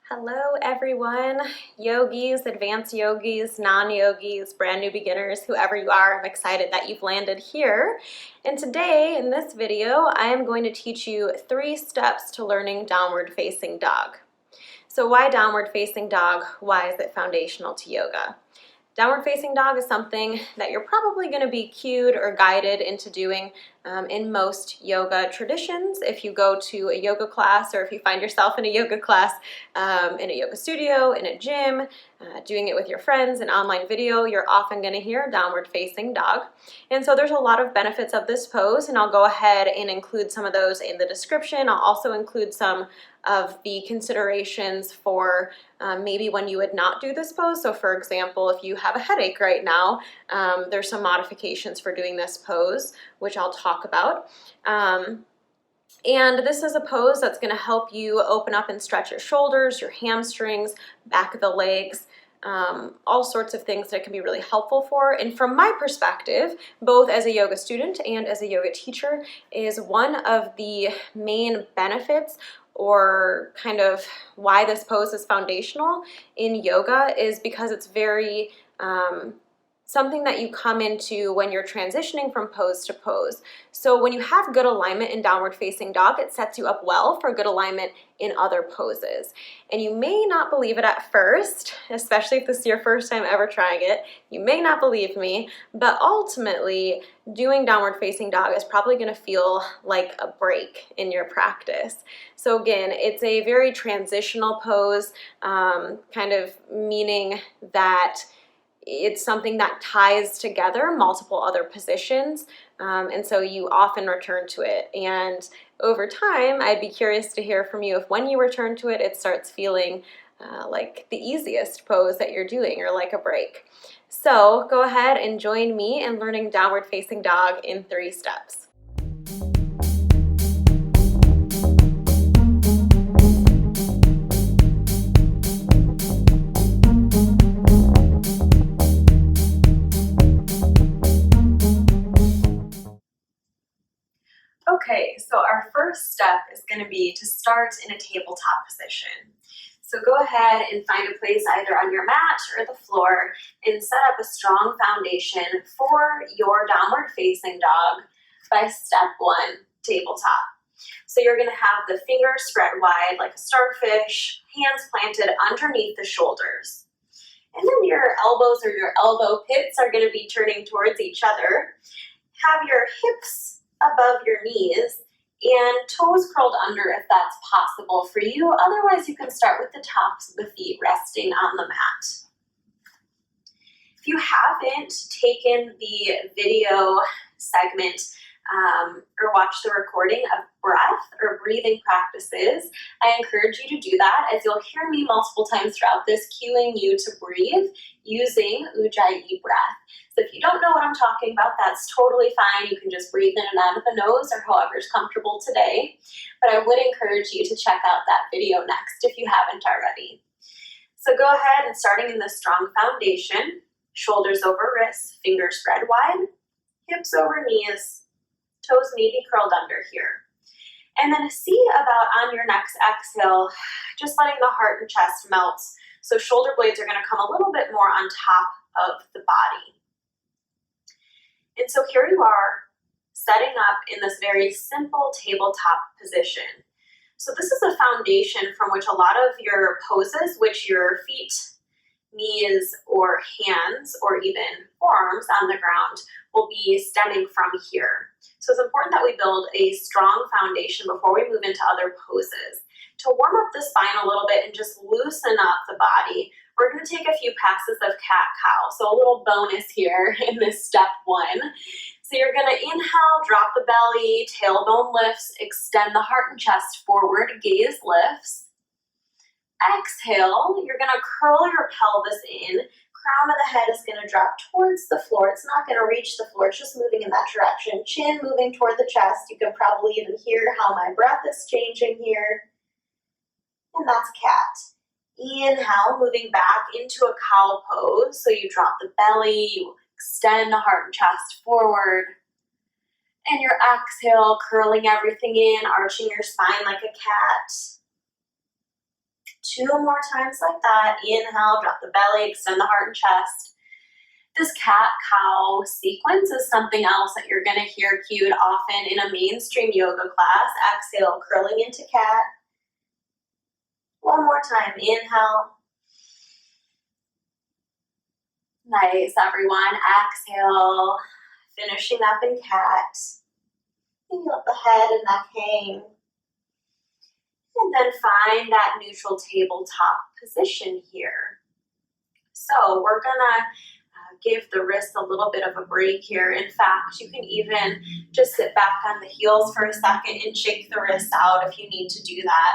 Hello everyone, yogis, advanced yogis, non-yogis, brand new beginners, whoever you are, I'm excited that you've landed here. And today in this video, I am going to teach you 3 steps to learning downward facing dog. So why downward facing dog? Why is it foundational to yoga? Downward facing dog is something that you're probably going to be cued or guided into doing in most yoga traditions. If you go to a yoga class or if you find yourself in a yoga class, in a yoga studio, in a gym, doing it with your friends, an online video, you're often going to hear downward facing dog. And so there's a lot of benefits of this pose, and I'll go ahead and include some of those in the description. I'll also include some of the considerations for maybe when you would not do this pose. So for example, if you have a headache right now, there's some modifications for doing this pose, which I'll talk about. And this is a pose that's going to help you open up and stretch your shoulders, your hamstrings, back of the legs, all sorts of things that it can be really helpful for. And from my perspective, both as a yoga student and as a yoga teacher, is one of the main benefits or kind of why this pose is foundational in yoga is because it's very something that you come into when you're transitioning from pose to pose. So when you have good alignment in downward facing dog, it sets you up well for good alignment in other poses. And you may not believe it at first, especially if this is your first time ever trying it. You may not believe me, but ultimately doing downward facing dog is probably going to feel like a break in your practice. So again, it's a very transitional pose, kind of meaning that it's something that ties together multiple other positions, and so you often return to it. And over time, I'd be curious to hear from you if when you return to it, it starts feeling like the easiest pose that you're doing or like a break. So go ahead and join me in learning downward facing dog in 3 steps. Okay, so our first step is going to be to start in a tabletop position. So go ahead and find a place either on your mat or the floor and set up a strong foundation for your downward facing dog by step 1, tabletop. So you're going to have the fingers spread wide like a starfish, hands planted underneath the shoulders. And then your elbows or your elbow pits are going to be turning towards each other. Have your hips above your knees and toes curled under if that's possible for you. Otherwise, you can start with the tops of the feet resting on the mat. If you haven't taken the video segment or watched the recording of breath or breathing practices, I encourage you to do that, as you'll hear me multiple times throughout this cueing you to breathe using Ujjayi breath. So if you don't know what I'm talking about, that's totally fine. You can just breathe in and out of the nose or however is comfortable today. But I would encourage you to check out that video next if you haven't already. So go ahead and starting in this strong foundation, shoulders over wrists, fingers spread wide, hips over knees, toes maybe curled under here. And then see about on your next exhale, just letting the heart and chest melt. So shoulder blades are going to come a little bit more on top of the body. And so here you are, setting up in this very simple tabletop position. So this is a foundation from which a lot of your poses, which your feet, knees, or hands, or even forearms on the ground, will be stemming from here. So it's important that we build a strong foundation before we move into other poses. To warm up the spine a little bit and just loosen up the body, we're going to take a few passes of cat-cow. So a little bonus here in this step 1. So you're going to inhale, drop the belly, tailbone lifts, extend the heart and chest forward, gaze lifts. Exhale, you're going to curl your pelvis in. Crown of the head is going to drop towards the floor. It's not going to reach the floor. It's just moving in that direction. Chin moving toward the chest. You can probably even hear how my breath is changing here. And that's cat. Inhale, moving back into a cow pose. So you drop the belly, you extend the heart and chest forward. And your exhale, curling everything in, arching your spine like a cat. 2 more times like that. Inhale, drop the belly, extend the heart and chest. This cat-cow sequence is something else that you're going to hear cued often in a mainstream yoga class. Exhale, curling into cat. One more time, inhale. Nice, everyone. Exhale, finishing up in cat. Maybe let the head and neck hang. And then find that neutral tabletop position here. So we're gonna give the wrists a little bit of a break here. In fact, you can even just sit back on the heels for a second and shake the wrists out if you need to do that.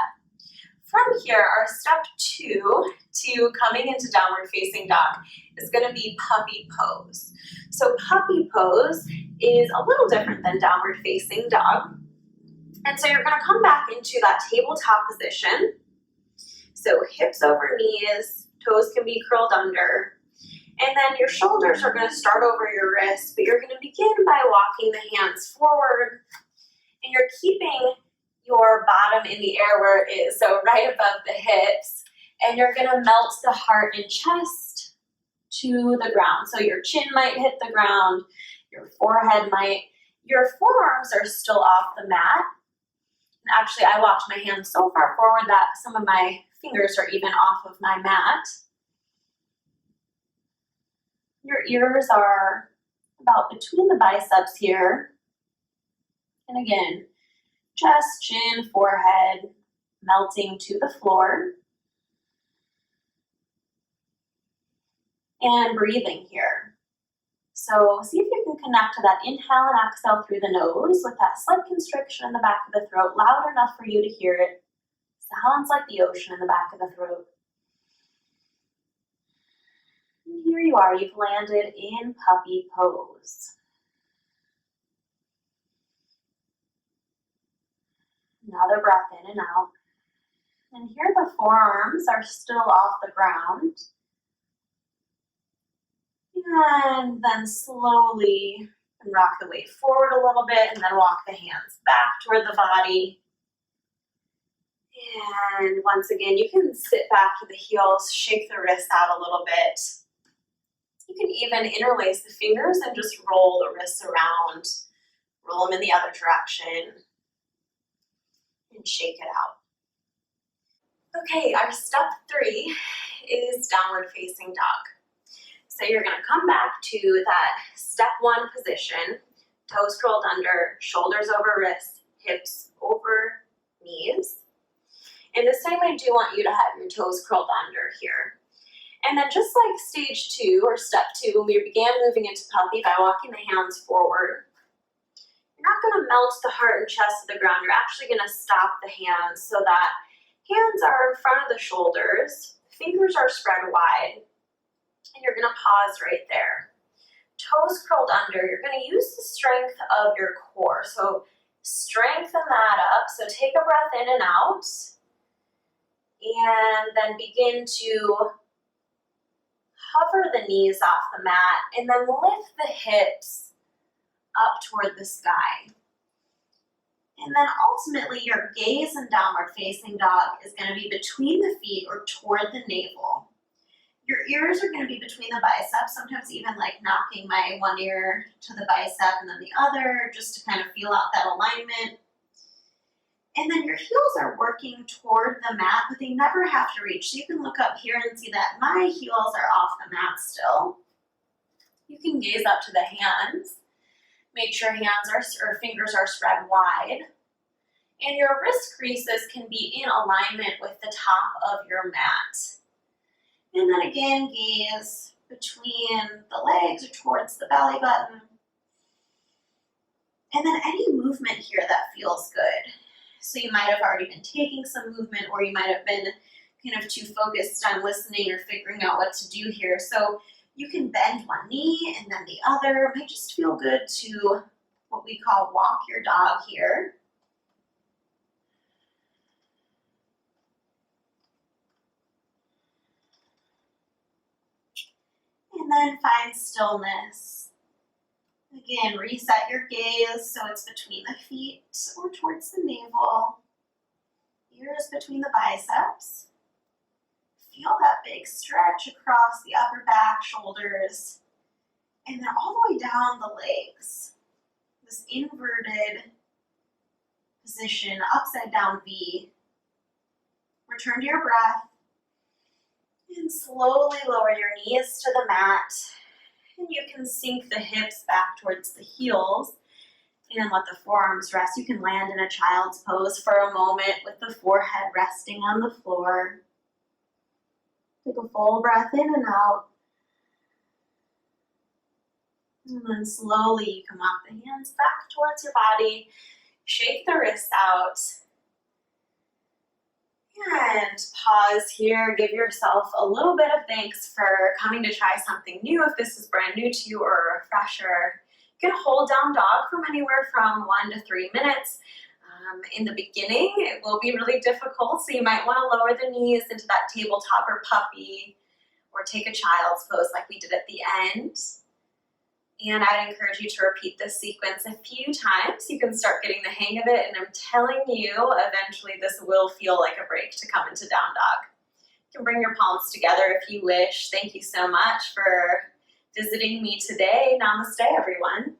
From here, our step 2 to coming into downward facing dog is going to be puppy pose. So puppy pose is a little different than downward facing dog. And so you're going to come back into that tabletop position. So hips over knees, toes can be curled under. And then your shoulders are going to start over your wrists, but you're going to begin by walking the hands forward. And you're keeping your bottom in the air where it is, so right above the hips. And you're going to melt the heart and chest to the ground. So your chin might hit the ground, your forehead might. Your forearms are still off the mat. And actually, I walked my hands so far forward that some of my fingers are even off of my mat. Your ears are about between the biceps here. And again, chest, chin, forehead, melting to the floor. And breathing here. So see if you can connect to that inhale and exhale through the nose with that slight constriction in the back of the throat, loud enough for you to hear it. Sounds like the ocean in the back of the throat. And here you are, you've landed in puppy pose. Another breath in and out. And here the forearms are still off the ground. And then slowly rock the weight forward a little bit and then walk the hands back toward the body. And once again, you can sit back to the heels, shake the wrists out a little bit. You can even interlace the fingers and just roll the wrists around. Roll them in the other direction. And shake it out. Okay, our step 3 is downward facing dog. So you're going to come back to that step 1 position, toes curled under, shoulders over wrists, hips over knees. And this time I do want you to have your toes curled under here. And then just like stage 2 or step 2, when we began moving into puppy by walking the hands forward, you're not going to melt the heart and chest to the ground. You're actually going to stop the hands so that hands are in front of the shoulders, fingers are spread wide, and you're going to pause right there. Toes curled under. You're going to use the strength of your core. So strengthen that up. So take a breath in and out, and then begin to hover the knees off the mat, and then lift the hips up toward the sky. And then ultimately your gaze in downward facing dog is going to be between the feet or toward the navel. Your ears are going to be between the biceps, sometimes even like knocking my one ear to the bicep and then the other, just to kind of feel out that alignment. And then your heels are working toward the mat, but they never have to reach. So you can look up here and see that my heels are off the mat still. You can gaze up to the hands. Make sure fingers are spread wide. And your wrist creases can be in alignment with the top of your mat. And then again, gaze between the legs or towards the belly button. And then any movement here that feels good. So you might have already been taking some movement, or you might have been kind of too focused on listening or figuring out what to do here. So you can bend one knee and then the other. It might just feel good to what we call walk your dog here. And then find stillness. Again, reset your gaze so it's between the feet or towards the navel. Ears between the biceps. feel that big stretch across the upper back, shoulders, and then all the way down the legs. This inverted position, upside down V. Return to your breath and slowly lower your knees to the mat. And you can sink the hips back towards the heels and let the forearms rest. You can land in a child's pose for a moment with the forehead resting on the floor. Take a full breath in and out. And then slowly you can walk the hands back towards your body. Shake the wrists out. And pause here. Give yourself a little bit of thanks for coming to try something new. If this is brand new to you or a refresher, you can hold down dog from anywhere from 1 to 3 minutes. In the beginning, it will be really difficult, so you might want to lower the knees into that tabletop or puppy, or take a child's pose like we did at the end. And I'd encourage you to repeat this sequence a few times. You can start getting the hang of it, and I'm telling you, eventually this will feel like a break to come into down dog. You can bring your palms together if you wish. Thank you so much for visiting me today. Namaste, everyone.